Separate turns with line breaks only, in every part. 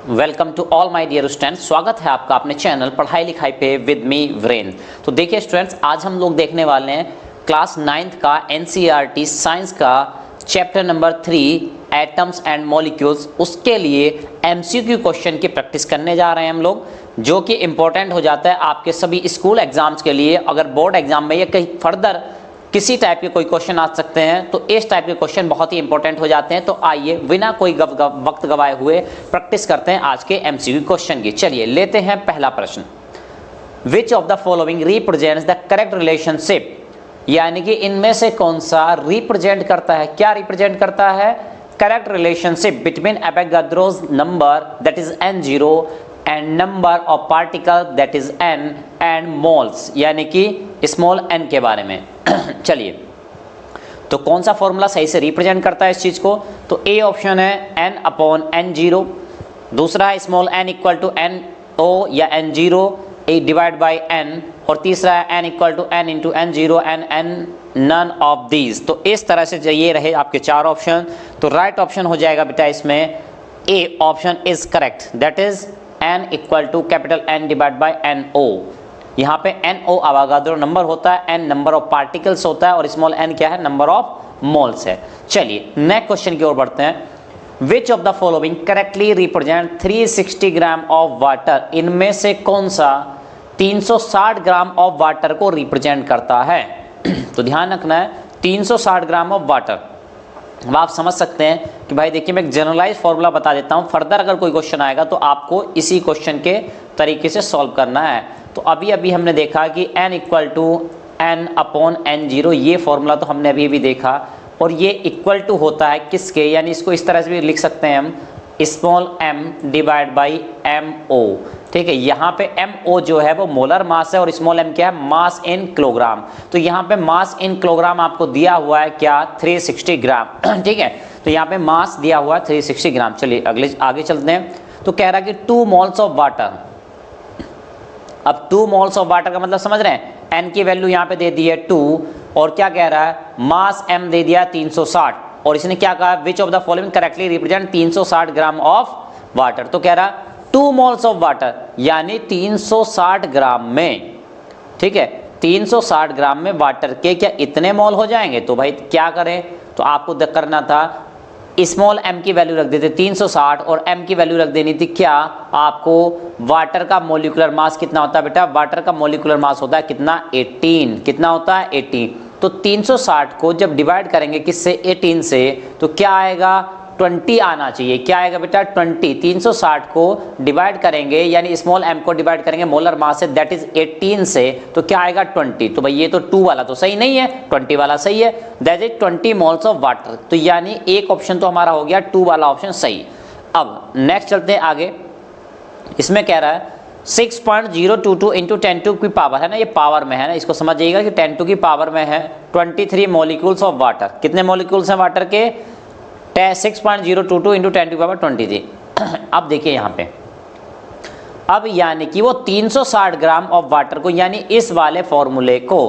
Welcome to all my dear students. स्वागत है आपका अपने चैनल पढ़ाई लिखाई पे विद मी वीरेंद्र। तो देखिए स्टूडेंट्स, आज हम लोग देखने वाले हैं क्लास 9th का एनसीईआरटी साइंस का chapter number 3 atoms and molecules. उसके लिए एमसीक्यू क्वेश्चन की प्रैक्टिस करने जा रहे हैं हम लोग, जो कि इंपॉर्टेंट हो जाता है आपके सभी स्कूल एग्जाम्स के लिए। अगर बोर्ड एग्जाम में या कहीं फर्दर किसी टाइप के कोई क्वेश्चन आ सकते हैं तो इस टाइप के क्वेश्चन बहुत ही इंपॉर्टेंट हो जाते हैं। तो आइए बिना कोई वक्त गवाए हुए प्रैक्टिस करते हैं आज के एमसीक्यू क्वेश्चन की। चलिए लेते हैं पहला प्रश्न। विच of the following represents the correct relationship, यानी कि इनमें से कौन सा रिप्रेजेंट करता है, क्या रिप्रेजेंट करता है, correct relationship between Avogadro's number that is n0 and number of particle that is n and moles, यानी कि स्मॉल n के बारे में। चलिए, तो कौन सा फॉर्मूला सही से रिप्रेजेंट करता है इस चीज को? तो ए ऑप्शन है n/n0, दूसरा है small n equal to NO या n0 डिवाइड बाई n, और तीसरा है n equal to n into n0 and n none of these. तो इस तरह से ये रहे आपके चार ऑप्शन। तो राइट ऑप्शन हो जाएगा बेटा इसमें A option is correct, that is n equal to capital N divide by NO। यहाँ पे NO अवोगाड्रो नंबर होता है, n नंबर ऑफ पार्टिकल्स होता है और स्मॉल n क्या है, नंबर ऑफ मोल्स है। चलिए नेक्स्ट क्वेश्चन की ओर बढ़ते हैं। Which of the following correctly represent 360 gram of water, इनमें से कौन सा 360 ग्राम ऑफ वाटर को रिप्रेजेंट करता है? तो ध्यान रखना है 360 ग्राम ऑफ वाटर। अब आप समझ सकते हैं कि भाई देखिए, मैं एक जनरलाइज फॉर्मूला बता देता हूं, फर्दर अगर कोई क्वेश्चन आएगा तो आपको इसी क्वेश्चन के तरीके से सॉल्व करना है। तो अभी अभी हमने देखा कि n इक्वल टू n/n0, ये फॉर्मूला तो हमने अभी भी देखा, और ये इक्वल टू होता है किसके, यानी इसको इस तरह से भी लिख सकते हैं हम, small m divide by MO। ठीक है, यहाँ पे MO जो है वो मोलर मास है और स्मॉल m क्या है, मास इन किलोग्राम। तो यहाँ पे मास इन किलोग्राम आपको दिया हुआ है क्या, 360 ग्राम। ठीक है, तो यहाँ पे मास दिया हुआ है 360 ग्राम। चलिए आगे चलते हैं। तो कह रहा है कि 2 मोल्स ऑफ वाटर। अब 2 मोल्स ऑफ वाटर का मतलब समझ रहे हैं, n की वैल्यू यहाँ पे दे दी है 2, और क्या कह रहा है, मास m दे दिया 360, और इसने क्या कहा, विच of the following correctly represent 360 gram of water. तो कह रहा 2 मोल्स ऑफ वाटर, यानी 360 ग्राम में, ठीक है, 360 ग्राम में वाटर के क्या इतने मोल हो जाएंगे? तो भाई क्या करें, तो आपको करना था स्मॉल m की वैल्यू रख देते 360 और m की वैल्यू रख देनी थी क्या, आपको वाटर का मोलिकुलर मास कितना होता है बेटा, वाटर का मोलिकुलर मास होता है कितना, 18। कितना होता है, 18। तो 360 को जब डिवाइड करेंगे किससे, 18 से, तो क्या आएगा, 20 आना चाहिए। क्या आएगा बेटा, 20। 360 को डिवाइड करेंगे, यानी स्मॉल m को डिवाइड करेंगे मोलर मास से, दैट इज 18 से, तो क्या आएगा, 20। तो भाई ये तो 2 वाला तो सही नहीं है, 20 वाला सही है, that is 20 moles of water. तो यानी एक ऑप्शन तो हमारा हो गया 2 वाला ऑप्शन सही। अब नेक्स्ट चलते हैं आगे। इसमें कह रहा है 6.022 इंटू 10 की पावर है ना, ये पावर में है ना, इसको समझिएगा कि 10 की पावर में है 23 मॉलिक्यूल्स ऑफ वाटर। कितने मॉलिक्यूल्स हैं वाटर के, 6.022 इंटू 10 की पावर 23। अब देखिए यहाँ पे, अब यानी कि वो 360 ग्राम ऑफ वाटर को, यानी इस वाले फॉर्मूले को,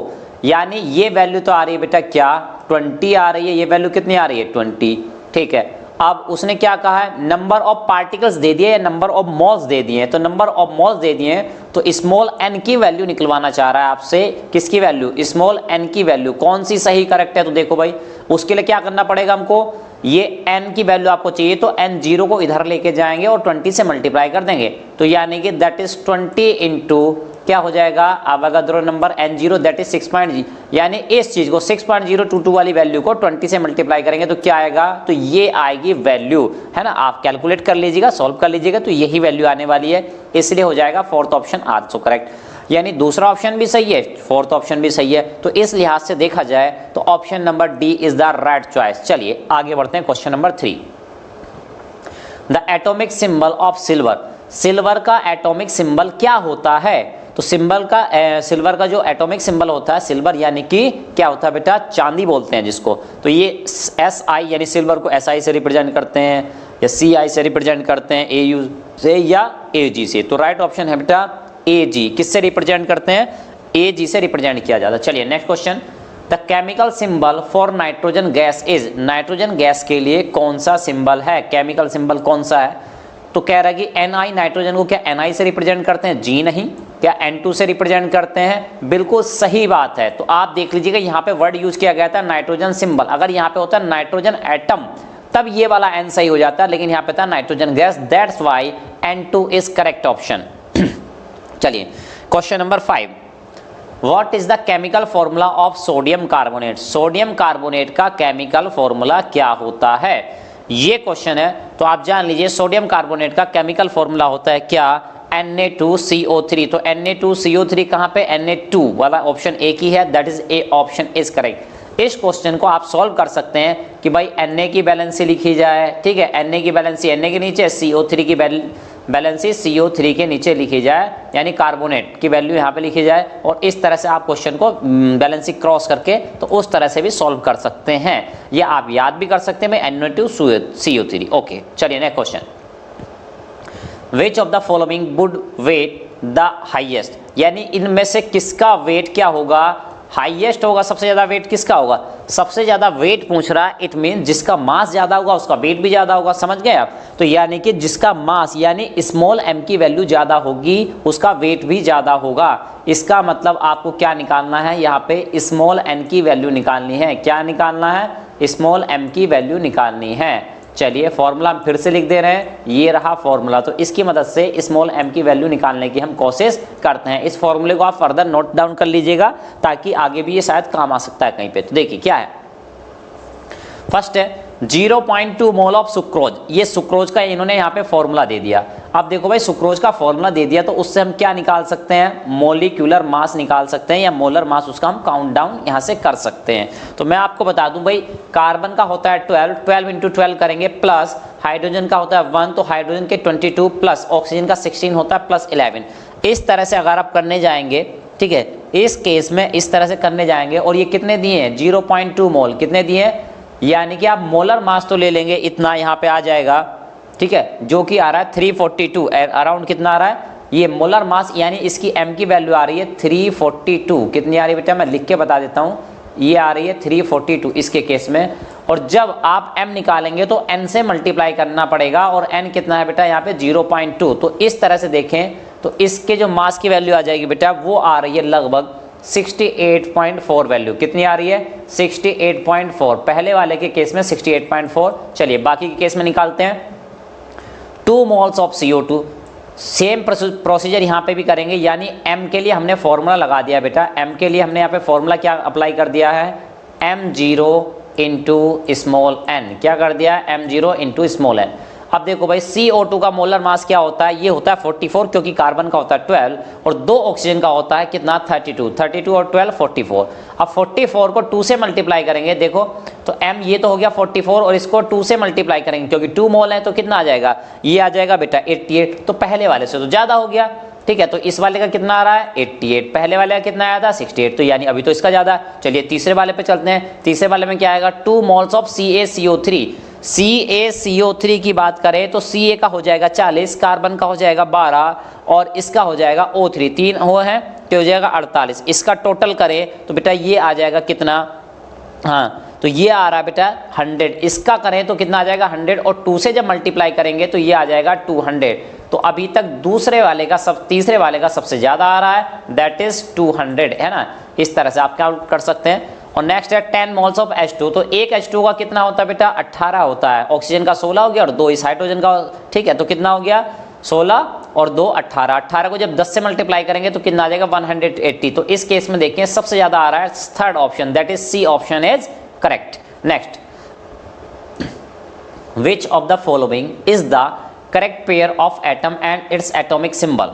यानी ये वैल्यू तो आ रही है बेटा क्या, 20 आ रही है, ये वैल्यू कितनी आ रही है, 20। ठीक है, अब उसने क्या कहा है, नंबर ऑफ पार्टिकल्स दे दिए या नंबर ऑफ मोल्स दे दिए, तो नंबर ऑफ मोल्स दे दिए, तो स्मॉल n की वैल्यू निकलवाना चाह रहा है आपसे। किसकी वैल्यू, स्मॉल n की वैल्यू। कौन सी सही करेक्ट है, तो देखो भाई उसके लिए क्या करना पड़ेगा हमको, ये n की वैल्यू आपको चाहिए तो n0 को इधर लेके जाएंगे और 20 से मल्टीप्लाई कर देंगे, तो यानी कि दैट इज 20 इंटू क्या हो जाएगा, Avogadro number n0 that is 6.0, यानी इस चीज को 6.022 वाली वैल्यू को 20 से मल्टीप्लाई करेंगे तो क्या आएगा, तो ये आएगी वैल्यू, है ना। आप कैलकुलेट कर लीजिएगा, सॉल्व कर लीजिएगा, तो यही वैल्यू आने वाली है, इसलिए हो जाएगा फोर्थ ऑप्शन आल्सो करेक्ट। यानी दूसरा ऑप्शन भी सही है, फोर्थ ऑप्शन भी सही है, तो इस लिहाज से देखा जाए तो option number D is the right choice. चलिए आगे बढ़ते हैं, question number 3। The atomic symbol of silver, silver का एटॉमिक सिंबल क्या होता है? तो सिल्वर का जो एटॉमिक सिंबल होता है, सिल्वर यानी कि क्या होता है बेटा, चांदी बोलते हैं जिसको। तो ये SI यानी सिल्वर को SI से रिप्रेजेंट करते हैं, या CI से रिप्रेजेंट करते हैं, AU से या AG से। तो राइट ऑप्शन है बेटा AG। किससे रिप्रेजेंट करते हैं, AG से रिप्रेजेंट किया जाता है। चलिए next question. The chemical symbol for nitrogen gas is, nitrogen gas के लिए कौन सा सिंबल है, केमिकल सिंबल कौन सा है? तो कह रहा है कि Na नाइट्रोजन को क्या Na से रिप्रेजेंट करते हैं? जी नहीं। क्या N2 से रिप्रेजेंट करते हैं? बिल्कुल सही बात है। तो आप देख लीजिएगा यहाँ पे वर्ड यूज किया गया था नाइट्रोजन सिंबल। अगर यहाँ पे होता है नाइट्रोजन एटम तब ये वाला N सही हो जाता, लेकिन यहाँ पे था nitrogen gas, that's why N2 is correct option. चलिए question number 5, what is the chemical formula of sodium carbonate? Sodium carbonate का केमिकल फॉर्मूला क्या होता है? ये क्वेश्चन है, तो आप जान लीजिए सोडियम कार्बोनेट का केमिकल फॉर्मूला होता है क्या? Na2CO3। तो Na2CO3 कहाँ पे? Na2 वाला ऑप्शन ए की है, that is A option is correct. इस क्वेश्चन को आप सॉल्व कर सकते हैं कि भाई Na की बैलेंसी लिखी जाए, ठीक है, Na की बैलेंसी Na के नीचे, CO3 की बैलेंसी CO3 के नीचे लिखी जाए, यानी कार्बोनेट की वैल्यू यहाँ पे लिखी जाए, और इस तरह से आप क्वेश्चन को बैलेंसी क्रॉस करके तो उस तरह से भी सॉल्व कर सकते हैं, या आप याद भी कर सकते हैं Na2CO3। ओके, चलिए next question, which of the following would weight the highest? यानी इनमें से किसका वेट क्या होगा? हाईएस्ट होगा, सबसे ज्यादा वेट किसका होगा? सबसे ज्यादा वेट पूछ रहा है, इट मीन जिसका मास ज्यादा होगा उसका वेट भी ज्यादा होगा, समझ गए आप? तो यानी कि जिसका मास यानी स्मॉल m की वैल्यू ज्यादा होगी उसका वेट भी ज्यादा होगा। इसका मतलब आपको क्या निकालना है? यहाँ पे स्मॉल n की वैल्यू निकालनी है। क्या निकालना है? स्मॉल m की वैल्यू निकालनी है। चलिए फॉर्मूला फिर से लिख दे रहे हैं, ये रहा फॉर्मूला। तो इसकी मदद से स्मॉल m की वैल्यू निकालने की हम कोशिश करते हैं। इस फॉर्मूले को आप फर्दर नोट डाउन कर लीजिएगा ताकि आगे भी ये शायद काम आ सकता है कहीं पे। तो देखिए क्या है, फर्स्ट है 0.2 मोल ऑफ सुक्रोज। ये सुक्रोज का इन्होंने यहाँ पे फॉर्मूला दे दिया। अब देखो भाई सुक्रोज का फॉर्मूला दे दिया तो उससे हम क्या निकाल सकते हैं? मोलिक्यूलर मास निकाल सकते हैं, या मोलर मास उसका हम काउंट डाउन यहाँ से कर सकते हैं। तो मैं आपको बता दूं भाई, कार्बन का होता है 12 इंटू 12 करेंगे, प्लस हाइड्रोजन का होता है 1, तो हाइड्रोजन के 22, प्लस ऑक्सीजन का 16 होता है, प्लस 11। इस तरह से अगर आप करने जाएंगे, ठीक है, इस केस में इस तरह से करने जाएंगे, और ये कितने दिए हैं? 0.2 मोल। कितने दिए हैं? यानी कि आप मोलर मास तो ले लेंगे, इतना यहाँ पे आ जाएगा, ठीक है, जो कि आ रहा है 342 अराउंड। कितना आ रहा है? ये मोलर मास, यानी इसकी m की वैल्यू आ रही है 342। कितनी आ रही है बेटा? मैं लिख के बता देता हूँ, ये आ रही है 342 इसके केस में। और जब आप m निकालेंगे तो n से मल्टीप्लाई करना पड़ेगा, और n कितना है बेटा? यहाँ पे 0.2। तो इस तरह से देखें तो इसके जो मास की वैल्यू आ जाएगी बेटा, वो आ रही है लगभग 68.4 वैल्यू। कितनी आ रही है? 68.4। पहले वाले के केस में 68.4। चलिए बाकी के केस में निकालते हैं। 2 moles of CO2, same procedure यहाँ पे भी करेंगे, यानी m के लिए हमने फॉर्मूला लगा दिया बेटा। m के लिए हमने यहाँ पे फॉर्मूला क्या अप्लाई कर दिया है? m0 into small n। क्या कर दिया है? m0 into small n। अब देखो भाई CO2 का मोलर मास क्या होता है? ये होता है 44, क्योंकि कार्बन का होता है 12 और 2 ऑक्सीजन का होता है कितना? 32 और 12 44। अब 44 को 2 से मल्टीप्लाई करेंगे, देखो तो m ये तो हो गया 44 और इसको 2 से मल्टीप्लाई करेंगे क्योंकि 2 मोल है, तो कितना आ जाएगा? ये आ जाएगा बेटा 88। तो पहले वाले से तो ज्यादा हो गया, ठीक है। तो इस वाले का कितना आ रहा है? 88। पहले वाले का कितना आया था? 68। तो यानी अभी तो इसका ज्यादा। चलिए तीसरे वाले पे चलते हैं। तीसरे वाले में क्या आएगा? 2 मोल्स ऑफ CaCO3। CaCO3 की बात करें तो Ca का हो जाएगा 40, कार्बन का हो जाएगा 12 और इसका हो जाएगा O3, 3 हो है तो हो जाएगा 48। इसका टोटल करें तो बेटा ये आ जाएगा कितना? हाँ, तो ये आ रहा है बेटा 100। इसका करें तो कितना आ जाएगा? 100 और 2 से जब मल्टीप्लाई करेंगे तो ये आ जाएगा 200। तो अभी तक तीसरे वाले का सबसे ज्यादा आ रहा है, दैट इज 200, है ना। इस तरह से आप क्या कर सकते हैं। और नेक्स्ट है 10 मोल्स ऑफ H2। तो एक H2 का कितना होता है बेटा? 18 होता है। ऑक्सीजन का 16 हो गया और 2 इस हाइड्रोजन का, ठीक है। तो कितना हो गया? 16 और 2 18। 18 को जब 10 से मल्टीप्लाई करेंगे तो कितना आ जाएगा? 180। तो इस केस में देखें सबसे ज्यादा आ रहा है third option, that is C option is correct. Next, which of the following is the correct pair of atom and its atomic symbol?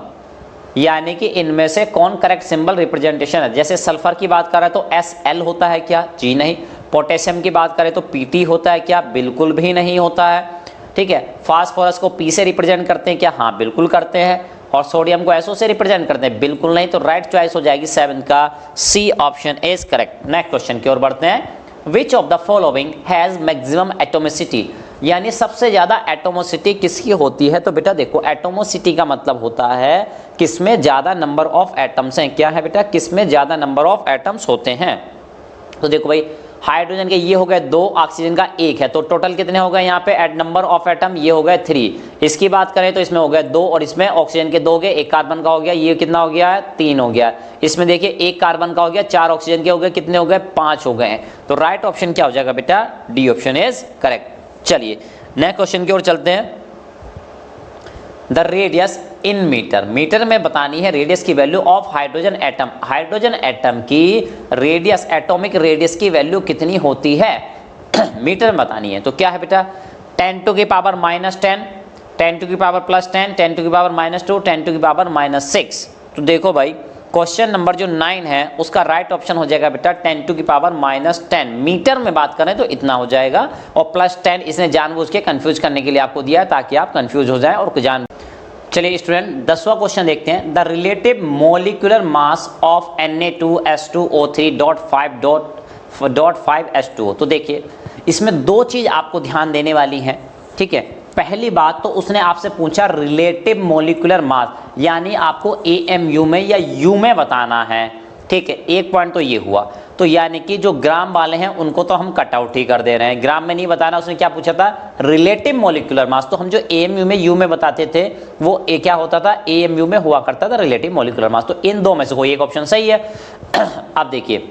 यानी कि इनमें से कौन करेक्ट सिंबल रिप्रेजेंटेशन है? जैसे सल्फर की बात करें तो Sl होता है क्या? जी नहीं। पोटेशियम की बात करें तो Pt होता है क्या? बिल्कुल भी नहीं होता है, ठीक है। फास्फोरस को P से रिप्रेजेंट करते हैं क्या? हाँ बिल्कुल करते हैं। और सोडियम को SO से रिप्रेजेंट करते हैं? बिल्कुल नहीं। तो राइट चॉइस हो जाएगी 7 का C option is correct. Next question की ओर बढ़ते हैं। Which of the following has maximum atomicity? यानी सबसे ज्यादा एटोमोसिटी किसकी होती है? तो बेटा देखो एटोमोसिटी का मतलब होता है किसमें ज्यादा नंबर ऑफ एटम्स हैं। क्या है बेटा? किसमें ज्यादा नंबर ऑफ एटम्स होते हैं। तो देखो भाई हाइड्रोजन के ये हो गए 2, ऑक्सीजन का 1 है, तो टोटल कितने हो गए यहाँ पे एट नंबर ऑफ एटम, ये हो गए 3। इसकी बात करें तो इसमें हो गए 2 और इसमें ऑक्सीजन के 2 हो गए, 1 कार्बन का हो गया, ये कितना हो गया है 3 हो गया। इसमें देखिए 1 कार्बन का हो गया, 4 ऑक्सीजन के हो गए, कितने हो गए 5 हो गए हैं। तो राइट ऑप्शन क्या हो जाएगा बेटा, डी ऑप्शन इज करेक्ट। चलिए नेक्स्ट क्वेश्चन की ओर चलते हैं। The radius in meter, meter में बतानी है रेडियस की value of hydrogen atom. Hydrogen atom की रेडियस, एटॉमिक रेडियस की वैल्यू कितनी होती है मीटर में बतानी है। तो क्या है बेटा 10 टू की पावर -10, 10 टू की पावर +10, 10 टू की पावर -2, 10 टू की पावर -6। तो देखो भाई क्वेश्चन नंबर जो 9 है उसका राइट ऑप्शन हो जाएगा बेटा 10 टू की पावर -10। मीटर में बात करें तो इतना हो जाएगा, और +10 इसने जानबूझ के कंफ्यूज करने के लिए आपको दिया है ताकि आप कंफ्यूज हो जाए और जान। चलिए स्टूडेंट 10वां क्वेश्चन देखते हैं। The relative molecular mass of Na2S2O3.5.5H2O। तो देखिए इसमें दो चीज आपको ध्यान देने वाली है, ठीक है। पहली बात तो उसने आपसे पूछा रिलेटिव मोलिकुलर मास, यानी आपको AMU में या U में बताना है, ठीक है। एक पॉइंट तो ये हुआ, तो यानी कि जो ग्राम वाले हैं उनको तो हम कट आउट ही कर दे रहे हैं, ग्राम में नहीं बताना। उसने क्या पूछा था रिलेटिव मोलिकुलर मास, तो हम जो AMU में U में बताते थे वो क्या होता था AMU में हुआ करता था रिलेटिव मोलिकुलर मास। तो इन दो में से कोई एक ऑप्शन सही है। अब देखिए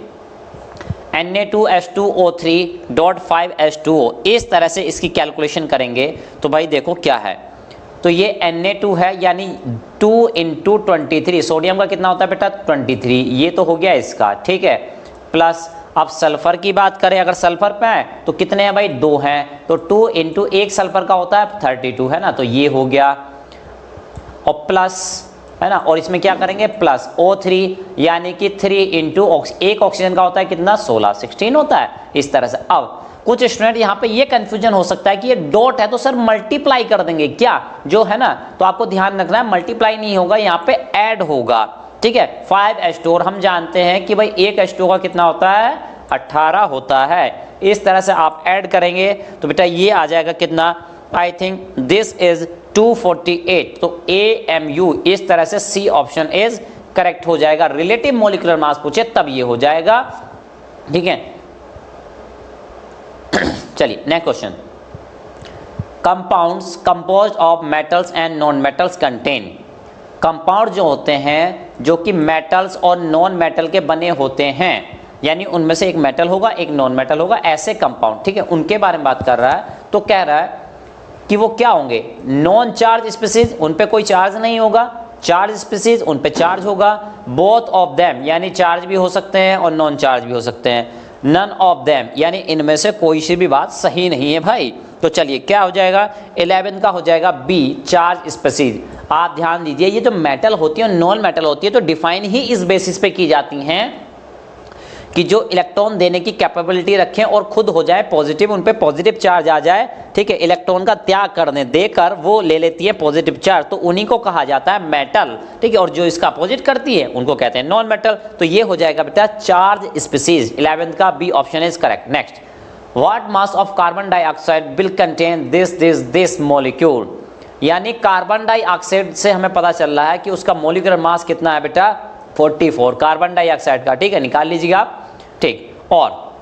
Na2S2O3.5H2O, इस तरह से इसकी कैलकुलेशन करेंगे तो भाई देखो क्या है, तो ये Na2 है यानी 2 × 23, सोडियम का कितना होता है बेटा 23, ये तो हो गया इसका, ठीक है। प्लस अब सल्फर की बात करें, अगर सल्फर पे है तो कितने हैं भाई 2 हैं, तो 2 × 1 सल्फर का होता है 32 है ना, तो ये हो गया। और प्लस है ना, और इसमें क्या करेंगे प्लस O3 यानी कि 3 × एक ऑक्सीजन का होता है कितना 16 होता है, इस तरह से। अब कुछ स्टूडेंट यहाँ पे ये कंफ्यूजन हो सकता है कि ये डॉट है तो सर मल्टीप्लाई कर देंगे क्या, जो है ना, तो आपको ध्यान रखना है मल्टीप्लाई नहीं होगा, यहाँ पे ऐड होगा, ठीक है। 5H2 और हम जानते हैं कि भाई एक H2 का कितना होता है 18 होता है। इस तरह से आप ऐड करेंगे तो बेटा ये आ जाएगा कितना, आई थिंक दिस इज 248। तो AMU, इस तरह से सी ऑप्शन इज करेक्ट हो जाएगा। रिलेटिव मोलिकुलर मास पूछे तब ये हो जाएगा, ठीक है। चलिए next question. Compounds composed of metals and non metals contain, compound जो होते हैं जो कि मेटल्स और नॉन मेटल के बने होते हैं, यानी उनमें से एक मेटल होगा एक नॉन मेटल होगा, ऐसे कंपाउंड, ठीक है, उनके बारे में बात कर रहा है। तो कह रहा है कि वो क्या होंगे नॉन चार्ज स्पीसीज, उन पे कोई चार्ज नहीं होगा, चार्ज स्पीसीज उन पे चार्ज होगा, बोथ ऑफ देम यानी चार्ज भी हो सकते हैं और नॉन चार्ज भी हो सकते हैं, नन ऑफ देम यानी इनमें से कोई सी भी बात सही नहीं है भाई। तो चलिए क्या हो जाएगा 11 का हो जाएगा बी चार्ज स्पीसीज। आप ध्यान दीजिए ये जो मेटल होती है और नॉन मेटल होती है तो डिफाइन ही इस बेसिस पे की जाती हैं कि जो इलेक्ट्रॉन देने की कैपेबिलिटी रखें और खुद हो जाए पॉजिटिव, उन पे पॉजिटिव चार्ज आ जाए, ठीक है, इलेक्ट्रॉन का त्याग करने देकर वो ले लेती है पॉजिटिव चार्ज, तो उन्हीं को कहा जाता है मेटल, ठीक है। और जो इसका अपोजिट करती है उनको कहते हैं नॉन मेटल। तो ये हो जाएगा बेटा चार्ज स्पीसीज, 11 का B option is correct. Next, what mass of carbon dioxide will contain this molecule, यानी कार्बन डाइऑक्साइड से हमें पता चल रहा है कि उसका मॉलिक्यूलर मास कितना है बेटा 44 कार्बन डाइऑक्साइड का, ठीक है, निकाल लीजिएगा आप, ठीक। और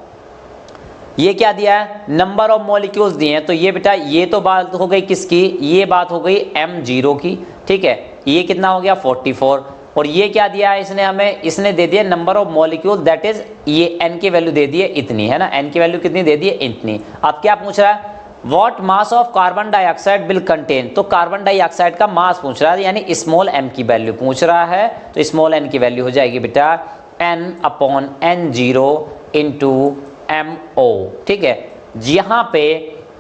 ये क्या दिया है नंबर ऑफ मॉलिक्यूल्स दिए हैं, तो ये बेटा ये तो बात हो गई किसकी, ये बात हो गई M0 की, ठीक है, ये कितना हो गया 44। और ये क्या दिया है इसने हमें, इसने दे दिया number of molecule, that is ये n की वैल्यू दे दी है इतनी, है ना, n की वैल्यू कितनी दे दी है इतनी। अब क्या पूछ रहा है what mass of carbon dioxide will contain, तो कार्बन डाइऑक्साइड का मास पूछ रहा है यानी स्मॉल m की वैल्यू पूछ रहा है, तो स्मॉल n की वैल्यू हो जाएगी बेटा N/N0 इंटू MO, ठीक है। यहाँ पे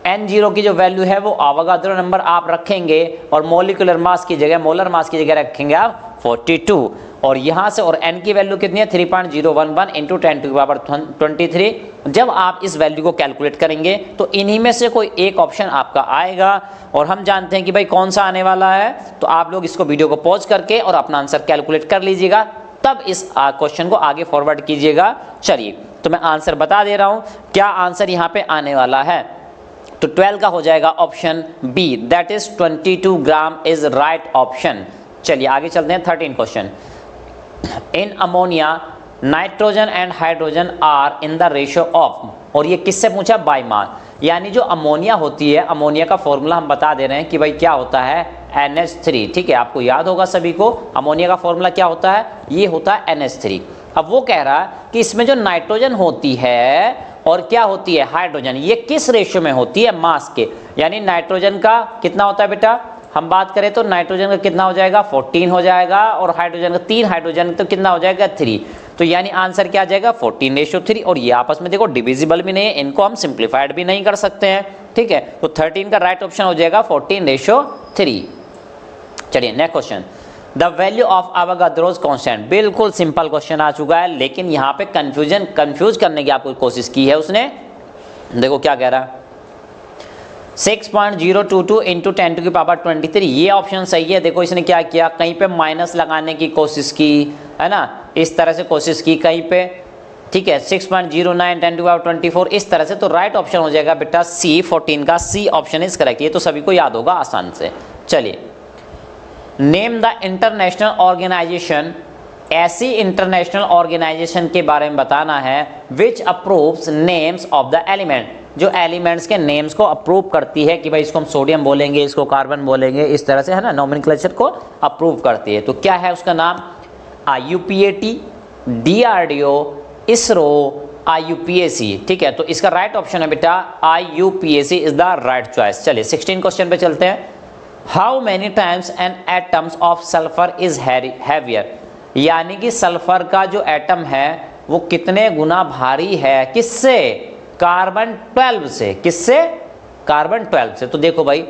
N0 की जो वैल्यू है वो आवागाद्रो नंबर आप रखेंगे और मॉलिक्यूलर मास की जगह, मोलर मास की जगह रखेंगे आप 42, और यहाँ से और n की वैल्यू कितनी है 3.011 इंटू 10⁻23। जब आप इस वैल्यू को कैलकुलेट करेंगे तो इन्हीं में से कोई एक ऑप्शन आपका आएगा, और हम जानते हैं कि भाई कौन सा आने वाला है, तो आप लोग इसको वीडियो को पॉज करके और अपना आंसर कैलकुलेट कर लीजिएगा, तब इस क्वेश्चन को आगे फॉरवर्ड कीजिएगा। चलिए तो मैं आंसर बता दे रहा हूं क्या आंसर यहाँ पे आने वाला है, तो 12 का हो जाएगा option B, that is 22 gram is right option. चलिए आगे चलते हैं 13 question. In ammonia nitrogen and hydrogen are in the ratio of, और ये किससे पूछा, बाय मास। यानी जो अमोनिया होती है, अमोनिया का फॉर्मूला हम बता दे रहे हैं कि भाई क्या होता है, NH3। ठीक है, आपको याद होगा सभी को, अमोनिया का फॉर्मूला क्या होता है, ये होता है NH3। अब वो कह रहा है कि इसमें जो नाइट्रोजन होती है और क्या होती है, हाइड्रोजन, ये किस रेशियो में होती है, मास के। यानी नाइट्रोजन का कितना होता है बेटा, हम बात करें तो नाइट्रोजन का कितना हो जाएगा, 14 हो जाएगा, और हाइड्रोजन का 3 हाइड्रोजन तो कितना हो जाएगा, 3। तो यानी आंसर क्या आ जाएगा, 14:3। और ये आपस में देखो डिविजिबल भी नहीं है, इनको हम सिंप्लीफाइड भी नहीं कर सकते हैं। ठीक है, तो 13 का राइट ऑप्शन हो जाएगा 14:3। चलिए next question, the value of Avogadro's constant. बिल्कुल सिंपल क्वेश्चन आ चुका है, लेकिन यहाँ पे कंफ्यूज करने की आपको कोशिश की है उसने। देखो क्या कह रहा है, 6.022 इंटू 10⁻23, ये ऑप्शन सही है। देखो इसने क्या किया, कहीं पे माइनस लगाने की कोशिश की है ना, इस तरह से कोशिश की कहीं पे। ठीक है, 6.09 10⁻24 इस तरह से। तो राइट ऑप्शन हो जाएगा बेटा सी, 14 का सी ऑप्शन इज करेक्ट। ये तो सभी को याद होगा आसान से। चलिए, नेम द इंटरनेशनल ऑर्गेनाइजेशन, ऐसी इंटरनेशनल ऑर्गेनाइजेशन के बारे में बताना है which approves names of the element, जो एलिमेंट्स के नेम्स को अप्रूव करती है कि भाई इसको हम सोडियम बोलेंगे, इसको कार्बन बोलेंगे, इस तरह से है ना, नोमेनक्लेचर को अप्रूव करती है। तो क्या है उसका नाम, IUPAC, DRDO, इसरो, IUPAC। ठीक है, तो इसका राइट ऑप्शन है बेटा IUPAC is the right choice. चलिए 16 क्वेश्चन पे चलते हैं। How many times an atoms of sulphur is heavier, यानी कि सल्फर का जो एटम है वो कितने गुना भारी है, किससे, कार्बन 12 से। किससे, कार्बन 12 से। तो देखो भाई,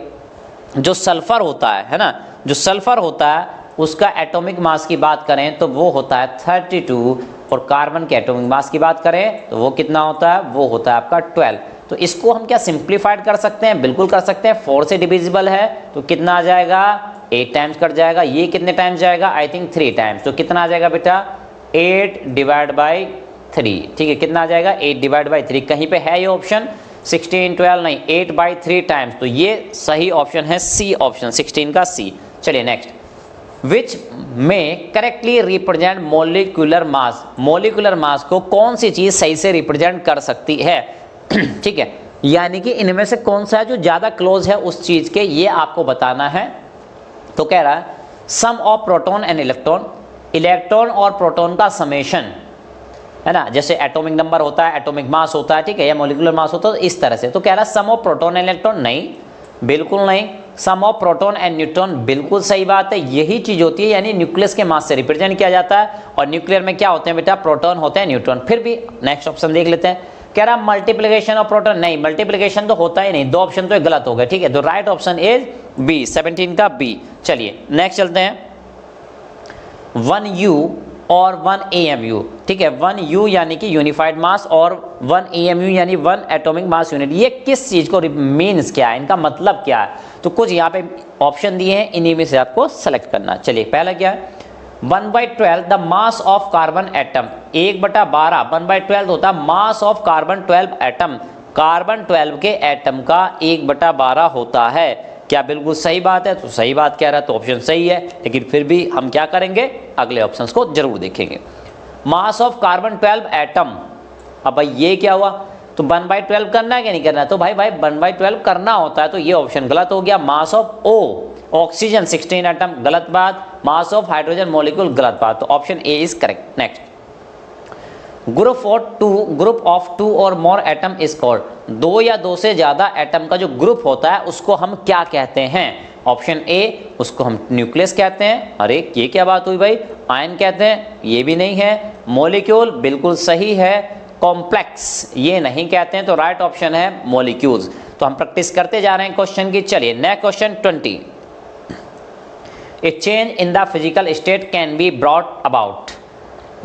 जो सल्फर होता है ना, जो सल्फर होता है उसका एटॉमिक मास की बात करें तो वो होता है 32, और कार्बन के एटॉमिक मास की बात करें तो वो कितना होता है, वो होता है आपका 12। तो इसको हम क्या सिंप्लीफाइड कर सकते हैं, बिल्कुल कर सकते हैं। 4 से डिविजिबल है तो कितना आ जाएगा, 8 टाइम्स कट जाएगा। ये कितने टाइम्स जाएगा, आई थिंक 3 टाइम्स। तो कितना आ जाएगा बेटा, 8/3। ठीक है, कितना आ जाएगा, 8/3। कहीं पे है ये ऑप्शन 16, 12 नहीं, 8/3 टाइम्स। तो ये सही ऑप्शन है सी ऑप्शन, 16 का सी। चलिए नेक्स्ट, विच में correctly represent molecular mass, molecular mass को कौन सी चीज सही से रिप्रेजेंट कर सकती है। ठीक है, यानी कि इनमें से कौन सा है जो ज्यादा क्लोज है उस चीज के, ये आपको बताना है। तो कह रहा है sum of proton and electron, electron और प्रोटॉन का समेशन है ना, जैसे एटॉमिक नंबर होता है, एटॉमिक मास होता है, ठीक है, या मॉलिक्यूलर मास होता है, इस तरह से। तो कह रहा है sum of proton and electron, नहीं बिल्कुल नहीं। सम ऑफ प्रोटॉन एंड न्यूट्रॉन, बिल्कुल सही बात है, यही चीज होती है, यानी न्यूक्लियस के मास से रिप्रेजेंट किया जाता है। और न्यूक्लियर में क्या होते हैं बेटा, प्रोटॉन होते हैं, न्यूट्रॉन। फिर भी नेक्स्ट ऑप्शन देख लेते हैं। कह रहा मल्टीप्लिकेशन ऑफ प्रोटॉन, नहीं मल्टीप्लिकेशन तो होता ही नहीं, 2 ऑप्शन तो गलत हो गए। ठीक है, तो राइट ऑप्शन इज बी, 17 का बी। चलिए नेक्स्ट चलते हैं, 1U और 1 AMU। ठीक है, 1U यानी कि यूनिफाइड मास, और 1 AMU यानी 1 एटॉमिक मास यूनिट। ये किस चीज को मीन्स क्या है, इनका मतलब क्या है। तो कुछ यहाँ पे ऑप्शन दिए हैं, इन्हीं में से आपको सेलेक्ट करना। चलिए पहला क्या है, 1/12 the mass of carbon atom, 1/12 1/12 होता है मास ऑफ कार्बन 12 एटम, कार्बन 12 के एटम का 1/12 होता है। क्या बिल्कुल सही बात है, तो सही बात कह रहा है, तो ऑप्शन सही है। लेकिन फिर भी हम क्या करेंगे, अगले ऑप्शंस को जरूर देखेंगे। मास ऑफ कार्बन 12 एटम, अब भाई ये क्या हुआ, तो 1/12 करना है कि नहीं करना है, तो भाई 1/12 करना होता है, तो ये ऑप्शन गलत हो गया। Mass of O oxygen 16 atom, गलत बात। मास ऑफ हाइड्रोजन मॉलिक्यूल, गलत बात। तो option A is correct. Next, group of 2 और मोर एटम इज कॉल्ड, 2 या 2 से ज्यादा एटम का जो ग्रुप होता है उसको हम क्या कहते हैं। ऑप्शन ए, उसको हम न्यूक्लियस कहते हैं। अरे ये क्या बात हुई भाई, आयन कहते हैं, ये भी नहीं है। मॉलिक्यूल, बिल्कुल सही है। कॉम्प्लेक्स, ये नहीं कहते हैं, तो राइट ऑप्शन है मॉलिक्यूल्स। तो हम प्रैक्टिस करते जा रहे हैं क्वेश्चन की। चलिए next question 20, A change in the physical state can be brought about,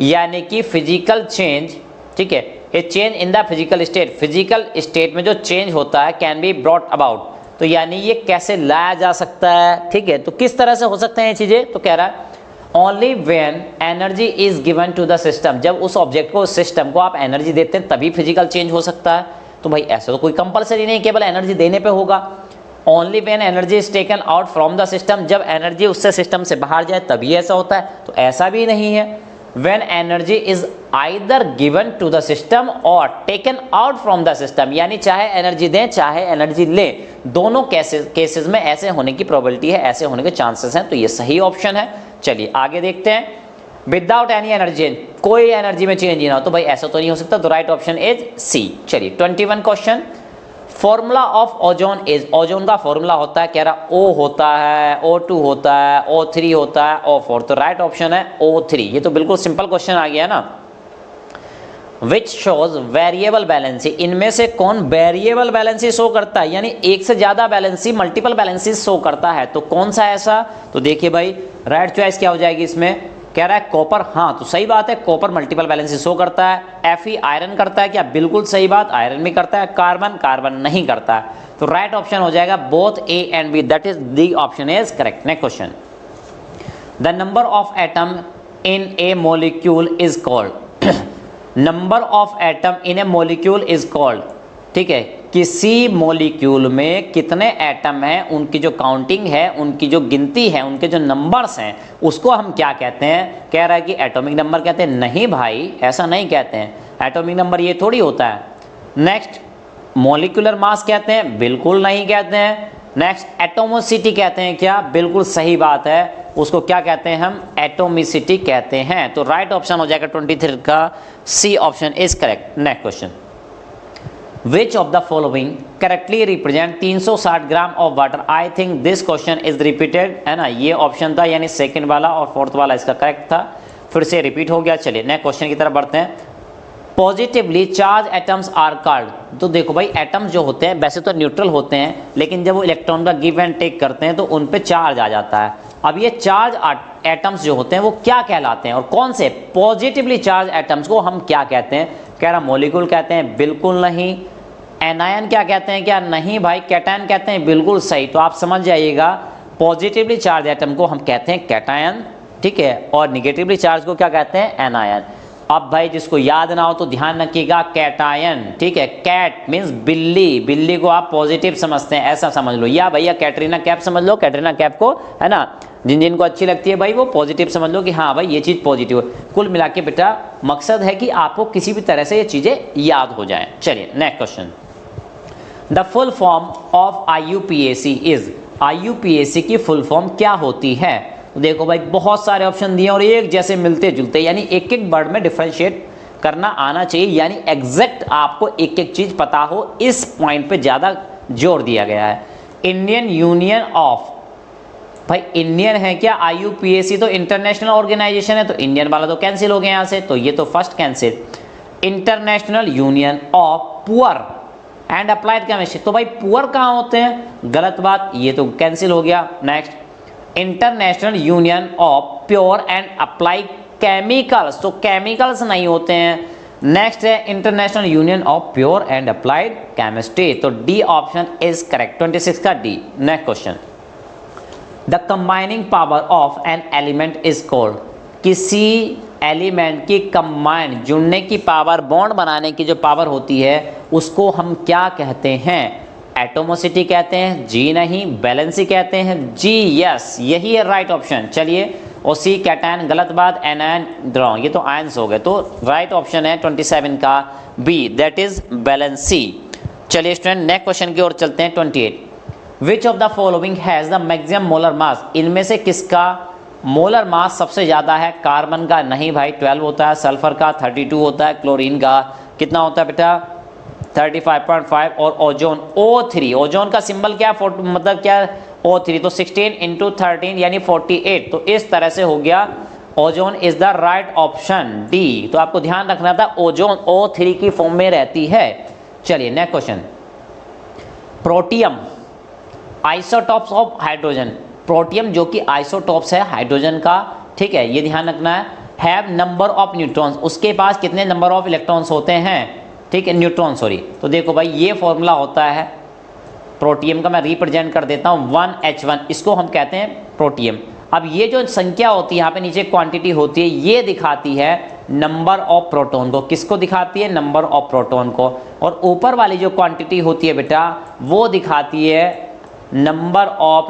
यानी कि फिजिकल चेंज, ठीक है, ए change in the physical state, physical state में जो चेंज होता है कैन बी ब्रॉट अबाउट, तो यानी ये कैसे लाया जा सकता है। ठीक है, तो किस तरह से हो सकते हैं ये चीजें। तो कह रहा है only when energy is given to the system, जब उस ऑब्जेक्ट को, उस सिस्टम को आप एनर्जी देते हैं तभी फिजिकल चेंज हो सकता है। तो भाई ऐसा तो कोई कंपलसरी नहीं, केवल एनर्जी देने पे होगा। Only when energy is taken out from the system, जब एनर्जी उससे सिस्टम से बाहर जाए तभी ऐसा होता है, तो ऐसा भी नहीं है। when energy is either given to the system or taken out from the system, यानी चाहे एनर्जी दें चाहे एनर्जी लें, दोनों केसेस में ऐसे होने की प्रोबेबिलिटी है, ऐसे होने के चांसेस हैं, तो ये सही ऑप्शन है। चलिए आगे देखते हैं। विदाउट एनी एनर्जी, कोई एनर्जी में चेंज ना हो, तो भाई ऐसा तो नहीं हो सकता, तो राइट ऑप्शन इज सी। चलिए 21 question, formula of ozone is, ozone का फॉर्मूला होता है, कह रहा O होता है, O2 होता है, O3 होता है, O4, तो राइट ऑप्शन है O3। ये तो बिल्कुल सिंपल क्वेश्चन आ गया ना। विच शोज वेरिएबल बैलेंसी, इनमें से कौन वेरिएबल बैलेंसी शो करता है, यानी एक से ज्यादा बैलेंसी, मल्टीपल बैलेंसी शो करता है, तो कौन सा ऐसा, तो देखिए भाई राइट चॉइस क्या हो जाएगी इसमें, कह रहा है कॉपर, हाँ तो सही बात है, कॉपर मल्टीपल बैलेंसी शो करता है। Fe आयरन करता है क्या, बिल्कुल सही बात, आयरन भी करता है। कार्बन, कार्बन नहीं करता है, तो राइट ऑप्शन हो जाएगा both A and B, that is the option is correct. Next question, the number of atom in A molecule is called, number of atom in A molecule is called, ठीक है, किसी molecule में कितने atom हैं उनकी जो counting है, उनकी जो गिनती है, उनके जो नंबर्स हैं, उसको हम क्या कहते हैं, कह रहा है कि एटॉमिक नंबर कहते हैं। नहीं भाई ऐसा नहीं कहते हैं, एटॉमिक नंबर ये थोड़ी होता है। नेक्स्ट, मॉलिक्यूलर मास कहते हैं, बिल्कुल नहीं कहते हैं। नेक्स्ट, एटोमिसिटी कहते हैं क्या, बिल्कुल सही बात है, उसको क्या कहते हैं हम, एटोमिसिटी कहते हैं, तो राइट ऑप्शन हो जाएगा 23 का C option is correct. Next question, Which of the following correctly represent 360 gram of water, I think this question is repeated, है ना, ये ऑप्शन था यानी सेकंड वाला और फोर्थ वाला इसका करेक्ट था, फिर से रिपीट हो गया। चलिए नेक्स्ट क्वेश्चन की तरफ बढ़ते हैं। Positively charge atoms are called, तो देखो भाई एटम्स जो होते हैं वैसे तो न्यूट्रल होते हैं, लेकिन जब वो इलेक्ट्रॉन का गिव एंड टेक करते हैं तो उन पे चार्ज आ जाता है। अब ये चार्ज एटम्स जो होते हैं वो क्या कहलाते हैं, और कौन से पॉजिटिवली चार्ज एटम्स को हम क्या कहते हैं, कह रहा मॉलिक्यूल कहते हैं, बिल्कुल नहीं। एनायन क्या कहते हैं, क्या नहीं भाई, कैटायन कहते हैं, बिल्कुल सही, तो आप समझ जाइएगा पॉजिटिवली चार्ज एटम को हम कहते हैं कैटायन, ठीक है, और निगेटिवली चार्ज को क्या कहते हैं, एनायन। अब भाई जिसको याद ना हो तो ध्यान रखिएगा, कैटायन, ठीक है, कैट मीन्स बिल्ली, बिल्ली को आप पॉजिटिव समझते हैं ऐसा समझ लो, या भैया कैटरीना कैफ समझ लो, कैटरीना कैफ को, है ना, जिन जिनको अच्छी लगती है भाई वो पॉजिटिव समझ लो कि हाँ भाई ये चीज़ पॉजिटिव है। कुल मिला के बेटा मकसद है कि आपको किसी भी तरह से ये चीज़ें याद हो जाएं। चलिए next question, the full form of IUPAC is, IUPAC की फुल फॉर्म क्या होती है, तो देखो भाई बहुत सारे ऑप्शन दिए और एक जैसे मिलते जुलते, यानी एक एक वर्ड में डिफरेंशिएट करना आना चाहिए, यानी एग्जैक्ट आपको एक एक चीज पता हो, इस पॉइंट पे ज्यादा जोर दिया गया है। इंडियन यूनियन ऑफ, भाई इंडियन है क्या, IUPAC तो इंटरनेशनल ऑर्गेनाइजेशन है, तो इंडियन वाला तो कैंसिल हो गया यहाँ से, तो ये तो first cancel. International union of poor and applied chemistry, तो भाई पुअर कहाँ होते हैं, गलत बात, ये तो कैंसिल हो गया। Next, international union of pure and applied chemicals, तो केमिकल्स नहीं होते हैं। नेक्स्ट है international union of pure and applied chemistry, तो डी ऑप्शन इज करेक्ट, 26 का D. Next question, the combining power of an element is called, किसी element की combine, जुड़ने की पावर, बॉन्ड बनाने की जो पावर होती है उसको हम क्या कहते हैं, एटोमोसिटी कहते हैं, जी नहीं, बैलेंसी कहते हैं, जी यस, यही है राइट ऑप्शन। चलिए, और सी कैटायन गलत बात, एनायन रॉन्ग, ये तो आयंस हो गए, तो राइट ऑप्शन है 27 का बी, दैट इज बैलेंसी। चलिए स्टूडेंट नेक्स्ट क्वेश्चन की ओर चलते हैं। 28, विच of the following has the maximum molar mass, इनमें से किसका मोलर मास सबसे ज़्यादा है, कार्बन का नहीं भाई 12 होता है, सल्फर का 32 होता है, क्लोरीन का कितना होता है बेटा 35.5, और ओजोन O3, ओजोन का सिंबल क्या, मतलब क्या O3, तो 16 × 13 यानी 48, तो इस तरह से हो गया, ozone is the right option D. तो आपको ध्यान रखना था ओजोन O3 की फॉर्म में रहती है। चलिए next question, protium isotopes of hydrogen, protium जो कि आइसोटॉप्स है हाइड्रोजन का, ठीक है, ये ध्यान रखना है। हैव नंबर ऑफ न्यूट्रॉन्स, उसके पास कितने नंबर ऑफ इलेक्ट्रॉन्स होते हैं, ठीक है, न्यूट्रॉन सॉरी, तो देखो भाई ये फॉर्मूला होता है प्रोटियम का, मैं रिप्रेजेंट कर देता हूँ 1H1, इसको हम कहते हैं प्रोटियम। अब ये जो संख्या होती है यहाँ पे नीचे क्वांटिटी होती है, ये दिखाती है नंबर ऑफ प्रोटॉन को, किसको दिखाती है, नंबर ऑफ प्रोटॉन को, और ऊपर वाली जो क्वांटिटी होती है बेटा वो दिखाती है number of